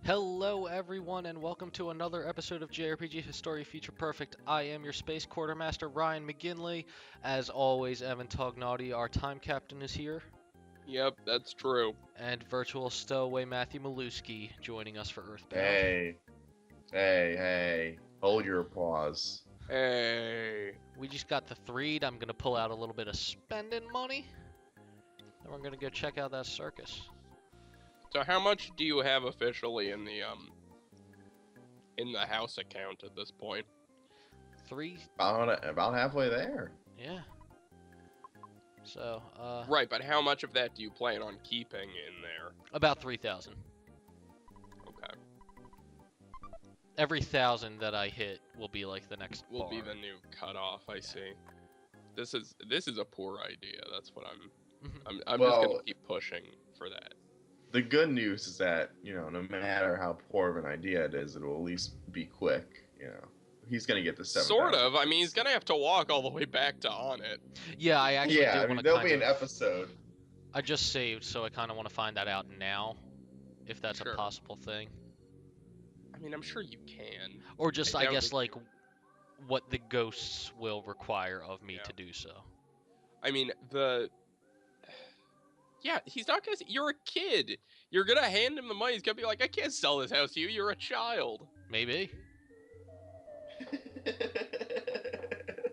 Hello everyone and welcome to another episode of JRPG History Feature Perfect. I am your Space Quartermaster Ryan McGinley. As always, Evan Tognati, our time captain, is here. Yep, that's true. And virtual stowaway Matthew Maluski joining us for EarthBound. Hey. Hold your applause. Hey. We just got the threed. I'm going to pull out a little bit of spending money. Then we're going to go check out that circus. So how much do you have officially in the house account at this point? 3. About halfway there. Yeah. So, Right, but how much of that do you plan on keeping in there? about 3,000. Okay. Every 1,000 that I hit will be like the next Will bar. be the new cutoff, I see. This is a poor idea. That's what I'm just gonna keep pushing for that. The good news is that, no matter how poor of an idea it is, it will at least be quick, He's gonna get the 7,000. Sort of. I mean, he's gonna have to walk all the way back to on it. Yeah, I actually do want to there'll be an episode. I just saved, so I kind of want to find that out now, if that's Sure. a possible thing. I mean, I'm sure you can. Or just, I I guess, doubt like, what the ghosts will require of me Yeah. to do so. I mean, yeah, he's not gonna. You're a kid. You're gonna hand him the money. He's gonna be like, I can't sell this house to you. You're a child. Maybe.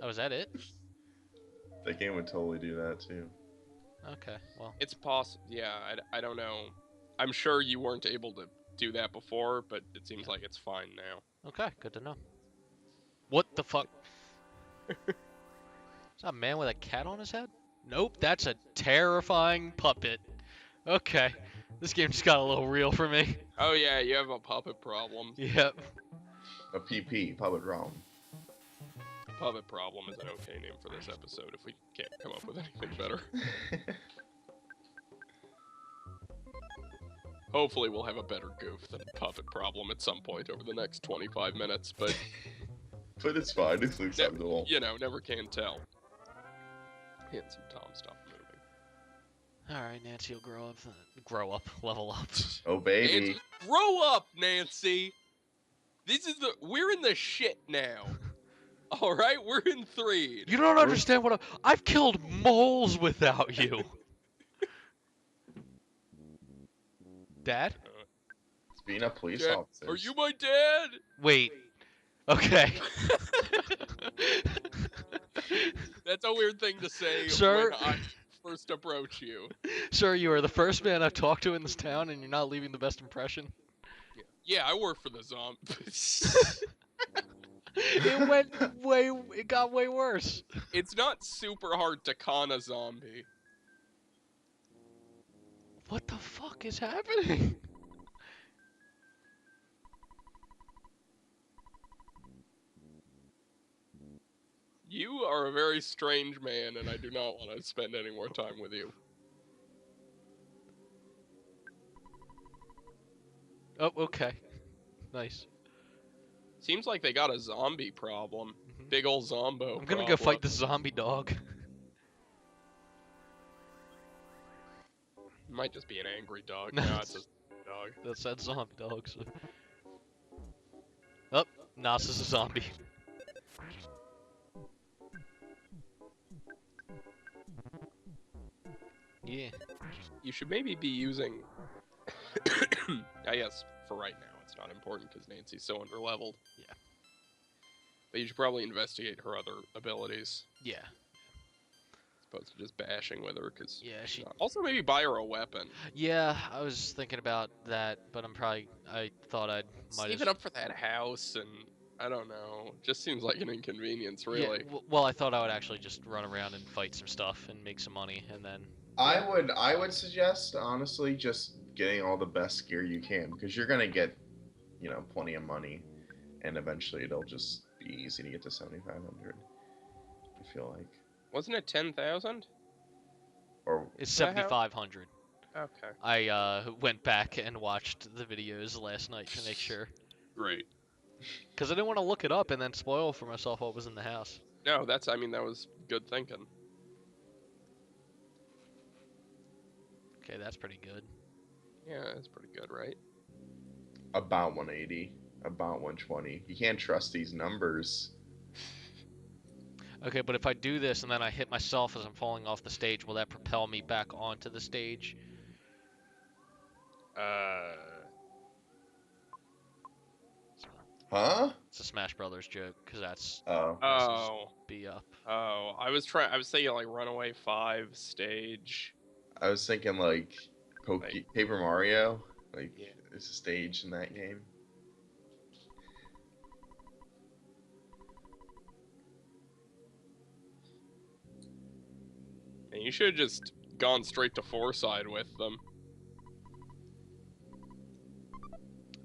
Oh, is that it? The game would totally do that too. Okay, well. It's possible. Yeah, I don't know. I'm sure you weren't able to do that before, but it seems like it's fine now. Okay, good to know. What the fuck? Is that a man with a cat on his head? Nope, that's a terrifying puppet. Okay, this game just got a little real for me. Oh yeah, you have a puppet problem. Yep. A PP, Puppet Realm. Puppet problem is an okay name for this episode if we can't come up with anything better. Hopefully we'll have a better goof than puppet problem at some point over the next 25 minutes, but But it's fine, it's acceptable. never can tell. Hit some Tom stuff moving. Alright, Nancy will grow up, level up. Oh baby. Nancy, grow up, Nancy! We're in the shit now. Alright, we're in 3. You don't understand what I've killed moles without you. Dad? Being a police Dad, officer. are you my dad? Wait. Okay. That's a weird thing to say Sir? when I first approach you. Sir, you are the first man I've talked to in this town, and you're not leaving the best impression. Yeah, I work for the zombies. It got way worse. It's not super hard to con a zombie. What the fuck is happening? You are a very strange man, and I do not want to spend any more time with you. Oh, okay. Nice. Seems like they got a zombie problem. Big ol' zombo. I'm gonna go fight the zombie dog. Might just be an angry dog. No, No, it's a dog. That's that zombie dog. So. Oh, Nas is a zombie. Yeah. You should maybe be using... I guess for right now it's not important because Nancy's so underleveled. Yeah. But you should probably investigate her other abilities. Yeah. As opposed to just bashing with her, because... Yeah, she... Also maybe buy her a weapon. Yeah, I was thinking about that, but I thought I might Save it up for that house, and... I don't know. Just seems like an inconvenience, really. Yeah, well, I thought I would actually just run around and fight some stuff and make some money, and then... I would suggest, honestly, just getting all the best gear you can, because you're gonna get, plenty of money, and eventually it'll just be easy to get to 7,500. I feel like. Wasn't it 10,000? Or It's 7,500. Okay. I went back and watched the videos last night to make sure. Great. Because I didn't want to look it up and then spoil for myself what was in the house. No, that was good thinking. Okay, that's pretty good. Yeah, that's pretty good, right? About 180, about 120. You can't trust these numbers. Okay, but if I do this and then I hit myself as I'm falling off the stage, will that propel me back onto the stage? Huh? It's a Smash Brothers joke, because that's Oh. Oh. be up. Oh, I was thinking like Runaway 5 stage. I was thinking like Paper Mario. Like, Yeah. it's a stage in that game. And you should have just gone straight to 4-side with them.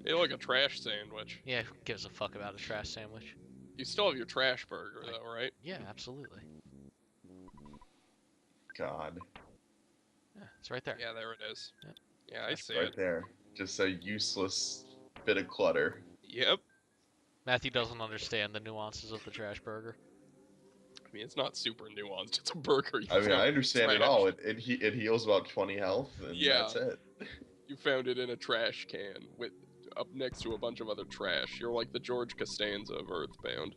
They look like a trash sandwich. Yeah, who gives a fuck about a trash sandwich? You still have your trash burger though, right? Yeah, absolutely. God. Yeah, it's right there. Yeah, there it is. Yep. Yeah, I see Right it. there. Just a useless bit of clutter. Yep. Matthew doesn't understand the nuances of the trash burger. I mean, it's not super nuanced. It's a burger. I mean, I understand it all. Trash. It heals about 20 health, and Yeah. that's it. You found it in a trash can with up next to a bunch of other trash. You're like the George Costanza of EarthBound.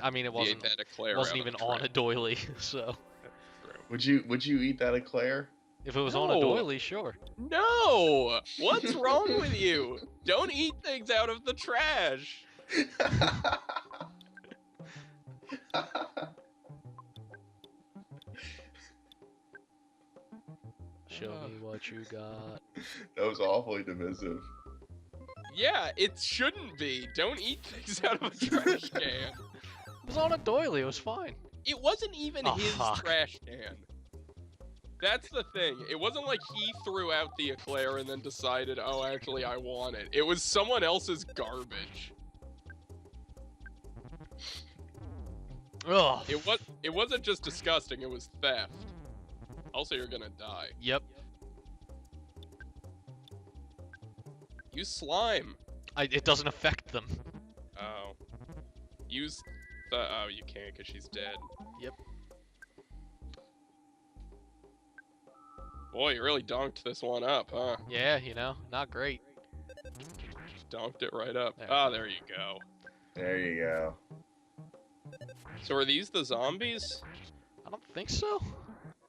I mean, it He ate wasn't that eclair wasn't out of even the on trash. a doily, so Would you eat that eclair? if it was on a No. doily, sure. No! What's wrong with you? Don't eat things out of the trash. Show me what you got. That was awfully divisive. Yeah, it shouldn't be. Don't eat things out of a trash can. It was on a doily. It was fine. It wasn't even Oh, his fuck. trash can. That's the thing. It wasn't like he threw out the eclair and then decided, oh, actually, I want it. It was someone else's garbage. Ugh. It wasn't just disgusting, it was theft. Also, you're gonna die. Yep. Use slime. It doesn't affect them. Oh. Use the... Oh, you can't because she's dead. Yep. Boy, you really donked this one up, huh? Yeah, you know, not great. Donked it right up. There. Ah, there you go. There you go. So are these the zombies? I don't think so.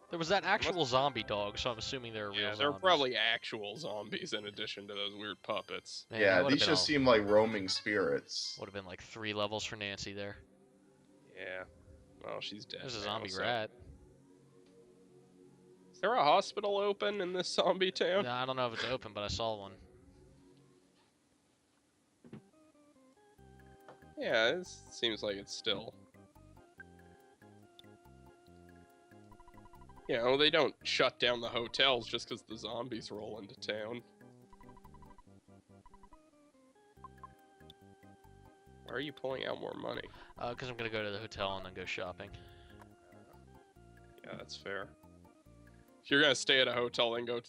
There was that actual zombie dog, so I'm assuming they're real Yeah, they're zombies. probably actual zombies in addition to those weird puppets. Man, Yeah, that would've these been just seem like roaming spirits. Would have been like 3 levels for Nancy there. Yeah. Well, she's dead. There's a now, zombie so- rat. Is there a hospital open in this zombie town? No, I don't know if it's open, but I saw one. Yeah, it seems like it's still... You know, they don't shut down the hotels just because the zombies roll into town. Why are you pulling out more money? Because I'm gonna go to the hotel and then go shopping. Yeah, that's fair. If you're gonna stay at a hotel and go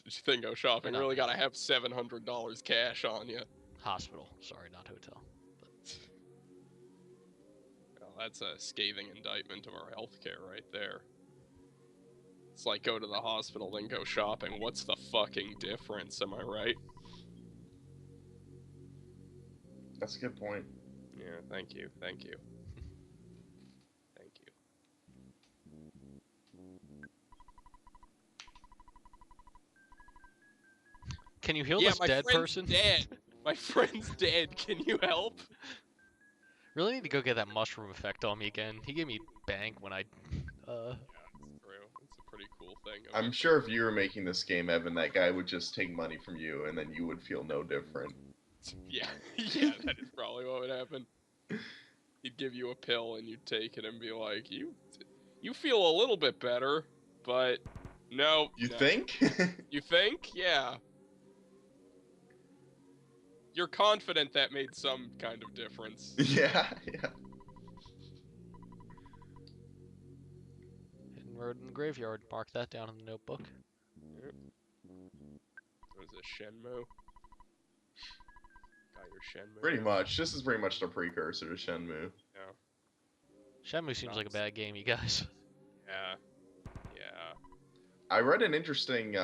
shopping, No. you really gotta have $700 cash on you. Hospital. Sorry, not hotel. Well, that's a scathing indictment of our healthcare right there. It's like go to the hospital, then go shopping. What's the fucking difference? Am I right? That's a good point. Yeah, thank you. Thank you. Thank you. Can you heal Yeah, this my dead friend's person? dead. My friend's dead. Can you help? Really need to go get that mushroom effect on me again. He gave me bank when I. Yeah, it's true. It's a pretty cool thing. I'm sure if you were making this game, Evan, that guy would just take money from you, and then you would feel no different. Yeah, yeah, that is probably what would happen. He'd give you a pill, and you'd take it and be like, "You feel a little bit better, but no." You no. think? You think? Yeah. You're confident that made some kind of difference. Yeah, yeah. Hidden road in the graveyard. Mark that down in the notebook. What is this, Shenmue? Got your Shenmue. Pretty much. This is pretty much the precursor to Shenmue. Shenmue seems like a bad game, you guys. Yeah. Yeah. I read an interesting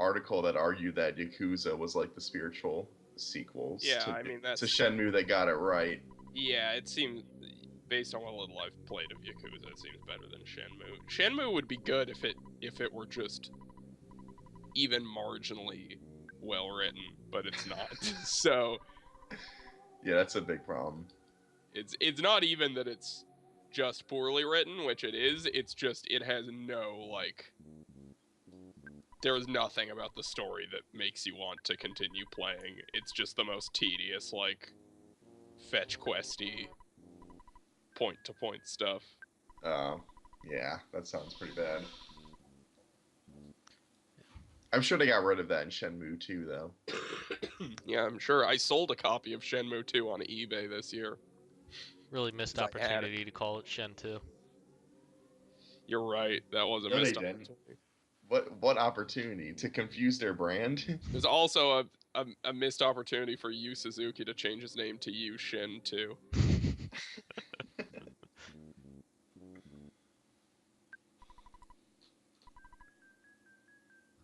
article that argued that Yakuza was like the spiritual sequels Yeah, to, I mean, that's... to Shenmue that got it right. Yeah, it seems, based on what little I've played of Yakuza, it seems better than Shenmue. Shenmue would be good if it were just even marginally well written, but it's not. So Yeah, that's a big problem. it's not even that it's just poorly written, which it is. It's just it has no like. There's nothing about the story that makes you want to continue playing. It's just the most tedious, like, fetch questy, point-to-point stuff. Oh, yeah, that sounds pretty bad. I'm sure they got rid of that in Shenmue 2, though. Yeah, I'm sure. I sold a copy of Shenmue 2 on eBay this year. Really missed I had it. opportunity to call it Shen 2. You're right. That was a No, they missed didn't. opportunity. What opportunity? To confuse their brand? There's also a missed opportunity for Yu Suzuki to change his name to Yu Shin too.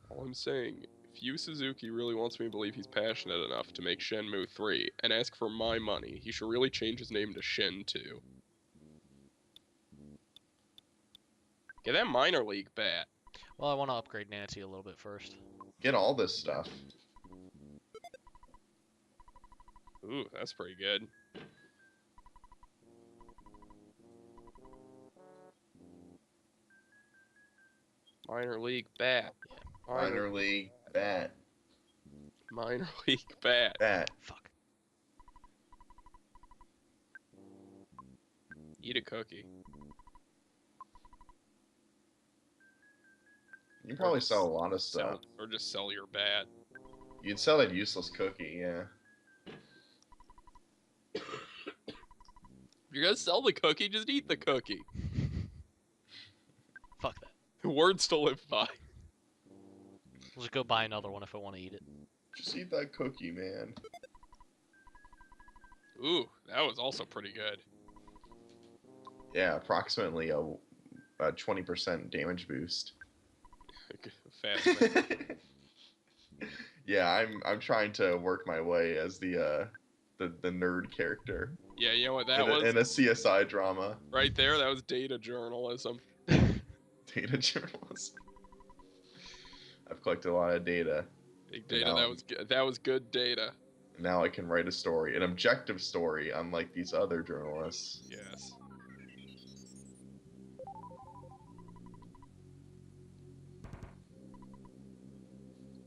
All I'm saying, if Yu Suzuki really wants me to believe he's passionate enough to make Shenmue 3 and ask for my money, he should really change his name to Shin 2. Get that minor league bat. Well, I want to upgrade Nancy a little bit first. Get all this stuff. Ooh, that's pretty good. Minor league bat. Minor league bat. Minor league bat. Bat. Fuck. Eat a cookie. You can probably sell a lot of stuff. Or just sell your bat. You'd sell that useless cookie, yeah. If you're gonna sell the cookie, just eat the cookie. Fuck that. The words to live by. We'll just go buy another one if I want to eat it. Just eat that cookie, man. Ooh, that was also pretty good. Yeah, approximately a 20% damage boost. Fascinating. Yeah, I'm trying to work my way as the nerd character. Yeah, you know what that was? In a CSI drama. Right there, that was data journalism. Data journalism. I've collected a lot of data. Big data, that was good data. Now I can write a story, an objective story, unlike these other journalists. Yes.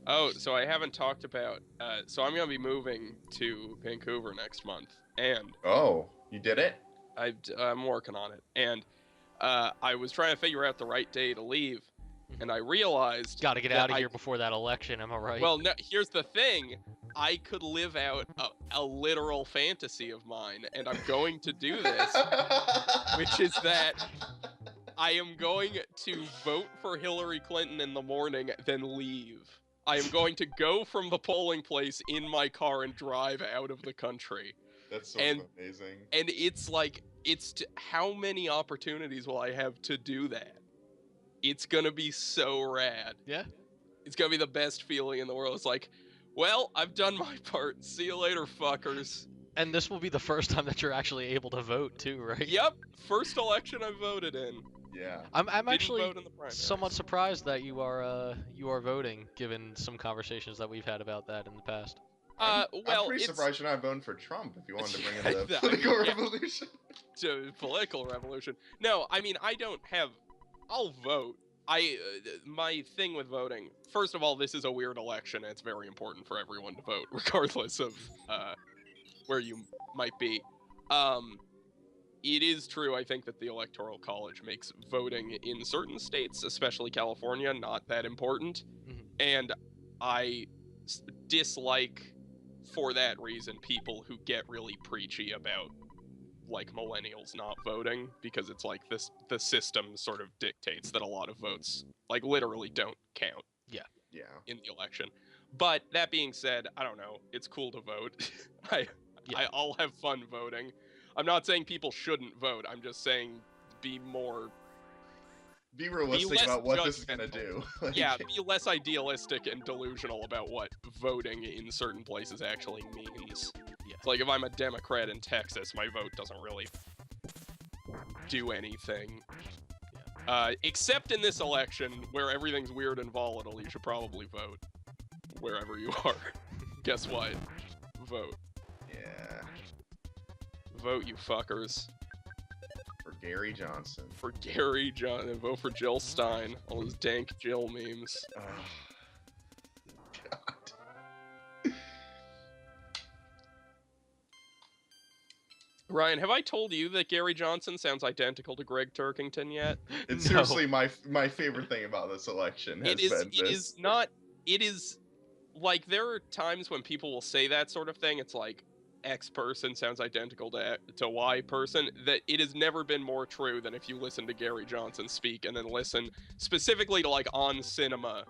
Oh, so I haven't talked about, so I'm going to be moving to Vancouver next month, and... Oh, you did it? I'm working on it, and I was trying to figure out the right day to leave, and I realized... Gotta get out of here before that election, am I right? Well, no, here's the thing. I could live out a literal fantasy of mine, and I'm going to do this, which is that I am going to vote for Hillary Clinton in the morning, then leave. I am going to go from the polling place in my car and drive out of the country. That's so amazing. And it's like, how many opportunities will I have to do that? It's gonna be so rad. Yeah. It's gonna be the best feeling in the world. It's like, well, I've done my part. See you later, fuckers. And this will be the first time that you're actually able to vote too, right? Yep, first election I voted in. Yeah. I'm Didn't actually vote in the primaries. somewhat surprised that you are voting, given some conversations that we've had about that in the past. Well, I'm pretty surprised you're not voting for Trump if you wanted to bring in the Yeah, political yeah. revolution. To political revolution. No, I mean, I'll vote. My thing with voting, first of all, this is a weird election, and it's very important for everyone to vote, regardless of where you might be. It is true, I think, that the Electoral College makes voting in certain states, especially California, not that important. Mhm. And I dislike, for that reason, people who get really preachy about, like, millennials not voting, because it's like the system sort of dictates that a lot of votes, like, literally don't count Yeah. in the election. But that being said, I don't know, it's cool to vote. I'll have fun voting. I'm not saying people shouldn't vote. I'm just saying be more Be realistic less about what this is gonna do. Like, Yeah, be less idealistic and delusional about what voting in certain places actually means. Yeah. It's like if I'm a Democrat in Texas, my vote doesn't really do anything. Except in this election, where everything's weird and volatile, you should probably vote wherever you are. Guess what? Vote. Yeah. Vote, you fuckers. For Gary Johnson. For Gary Johnson. Vote for Jill Stein. All those dank Jill memes. God. Ryan, have I told you that Gary Johnson sounds identical to Greg Turkington yet? It's seriously my favorite thing about this election has been this. It is not... It is... Like, there are times when people will say that sort of thing. It's like, X person sounds identical to Y person. That it has never been more true than if you listen to Gary Johnson speak and then listen specifically to, like, On Cinema,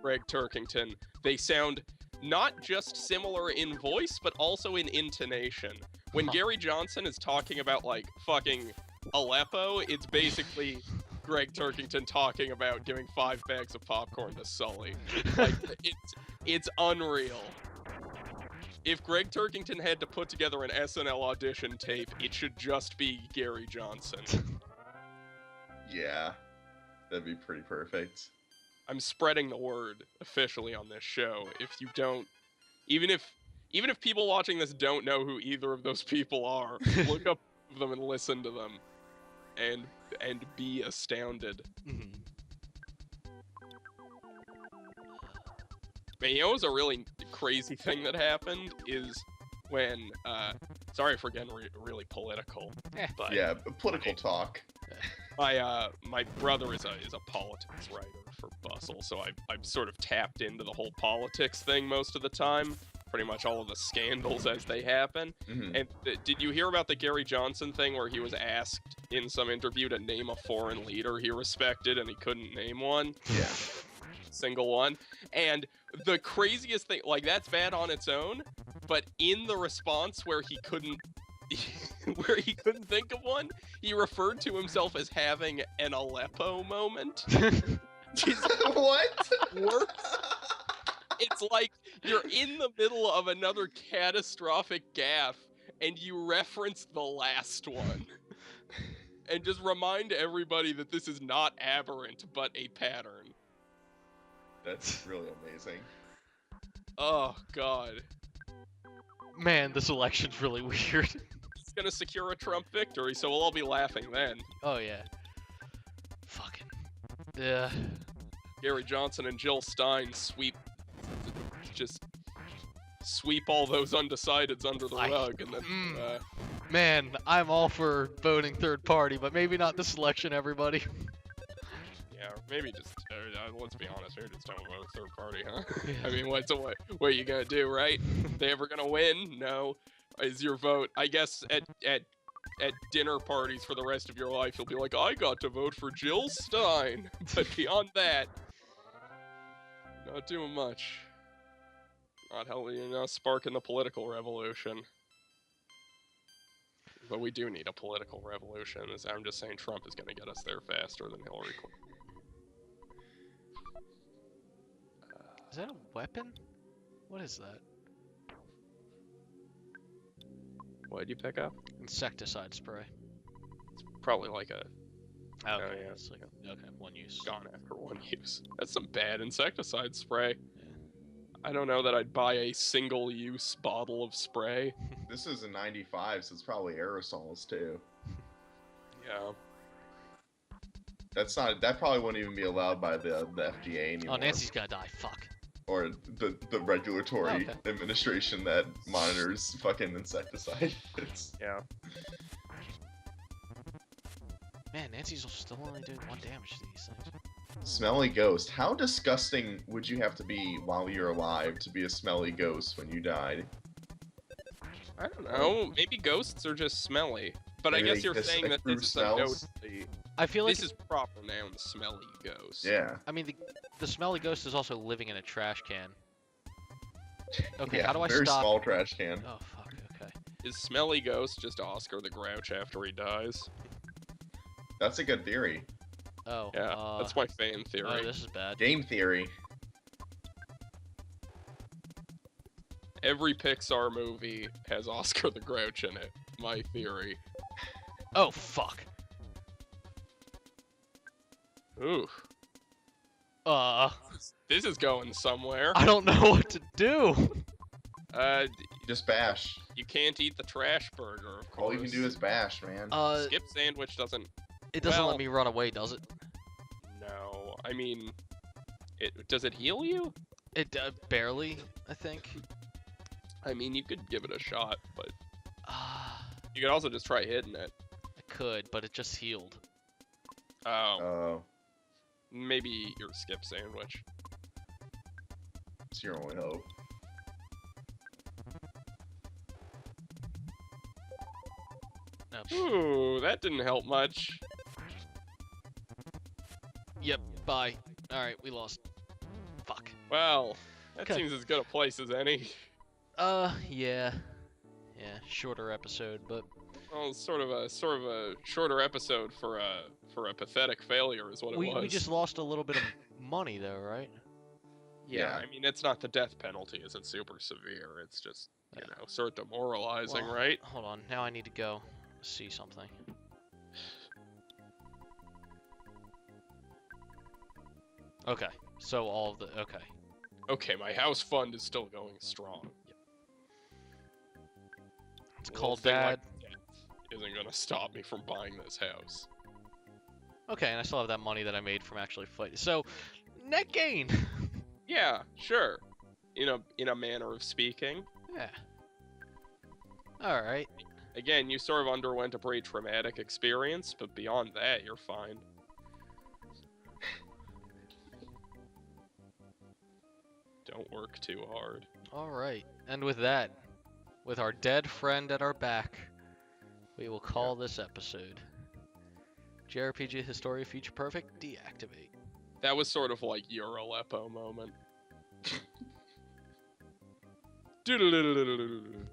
Greg Turkington. They sound not just similar in voice, but also in intonation. When Gary Johnson is talking about, like, fucking Aleppo, it's basically Greg Turkington talking about giving 5 bags of popcorn to Sully. Like, it's unreal. If Greg Turkington had to put together an SNL audition tape, it should just be Gary Johnson. Yeah. That'd be pretty perfect. I'm spreading the word officially on this show. If you don't, even if people watching this don't know who either of those people are, look up them and listen to them, and be astounded. Mhm. Man, you know what's a really crazy thing that happened is when, sorry for getting really political, but Yeah, political talk. my brother is a politics writer for Bustle, so I've sort of tapped into the whole politics thing most of the time. Pretty much all of the scandals as they happen. Mm-hmm. And did you hear about the Gary Johnson thing where he was asked in some interview to name a foreign leader he respected and he couldn't name one? Yeah. Single one. And the craziest thing, like, that's bad on its own, but in the response where he couldn't think of one, he referred to himself as having an Aleppo moment. What? Works. It's like you're in the middle of another catastrophic gaffe and you reference the last one. And just remind everybody that this is not aberrant, but a pattern. That's really amazing. Oh, God. Man, this election's really weird. He's gonna secure a Trump victory, so we'll all be laughing then. Oh, yeah. Fucking. Yeah. Gary Johnson and Jill Stein sweep all those undecideds under the rug, and then, Man, I'm all for voting third party, but maybe not this election, everybody. yeah, maybe just, let's be honest here, just don't vote third party, huh? I mean, what are you gonna do, right? They ever gonna win? No. Is your vote, I guess, at dinner parties for the rest of your life, you'll be like, I got to vote for Jill Stein. But beyond that, not doing much. Not helping, sparking the political revolution. But we do need a political revolution. I'm just saying Trump is going to get us there faster than Hillary Clinton. Is that a weapon? What is that? What did you pick up? Insecticide spray. It's probably like a... Okay, yeah. it's like okay, one use. Gone after one use. That's some bad insecticide spray. Yeah. I don't know that I'd buy a single-use bottle of spray. This is a 95, so it's probably aerosols too. Yeah. That probably wouldn't even be allowed by the FDA anymore. Oh, Nancy's gonna die. Fuck. Or the regulatory administration that monitors fucking insecticide. Yeah. Man, Nancy's still only doing 1 damage to these things. Smelly ghost. How disgusting would you have to be while you're alive to be a smelly ghost when you died? I don't know. Maybe ghosts are just smelly. But Maybe I guess you're just saying that accrue this is smells? I feel like this is proper noun, smelly ghost. Yeah. I mean, the smelly ghost is also living in a trash can. Okay, Yeah, how do I very stop? small trash can. Oh fuck. Okay. Is smelly ghost just Oscar the Grouch after he dies? That's a good theory. Oh. Yeah, that's my fan Oh, theory. this is bad. Game theory. Every Pixar movie has Oscar the Grouch in it. My theory. Oh, fuck. Ooh, Uh, this is going somewhere. I don't know what to do. Just bash. You can't eat the trash burger, of course. All you can do is bash, man. Skip sandwich doesn't. It doesn't well- let me run away, does it? No, I mean, does it heal you? It barely, I think. I mean, you could give it a shot, but I you could also just try hitting it. could, but it just healed. Oh, Oh, maybe your skip sandwich. it's your only hope. No. Ooh, that didn't help much. Yep. Bye. All right, we lost. Fuck. Well, that Okay. seems as good a place as any. Yeah. Yeah, shorter episode, but Well, it's sort of a shorter episode for a pathetic failure is what it was. we just lost a little bit of money though, right? Yeah, Yeah. I mean, it's not the death penalty isn't super severe. It's just, you Yeah. know, sort of demoralizing, Well, right? Hold on. Now I need to go see something. Okay. So all of the okay. Okay, my house fund is still going strong. It's A little called thing Dad. like death isn't gonna stop me from buying this house. Okay, and I still have that money that I made from actually fighting. So, net gain. Yeah, sure. In a manner of speaking. Yeah. All right. Again, you sort of underwent a pretty traumatic experience, but beyond that, you're fine. Don't work too hard. All right. And with that, with our dead friend at our back, we will call this episode JRPG Historia Future Perfect Deactivate. That was sort of like your Aleppo moment. Doodle-doodle-doodle-doodle.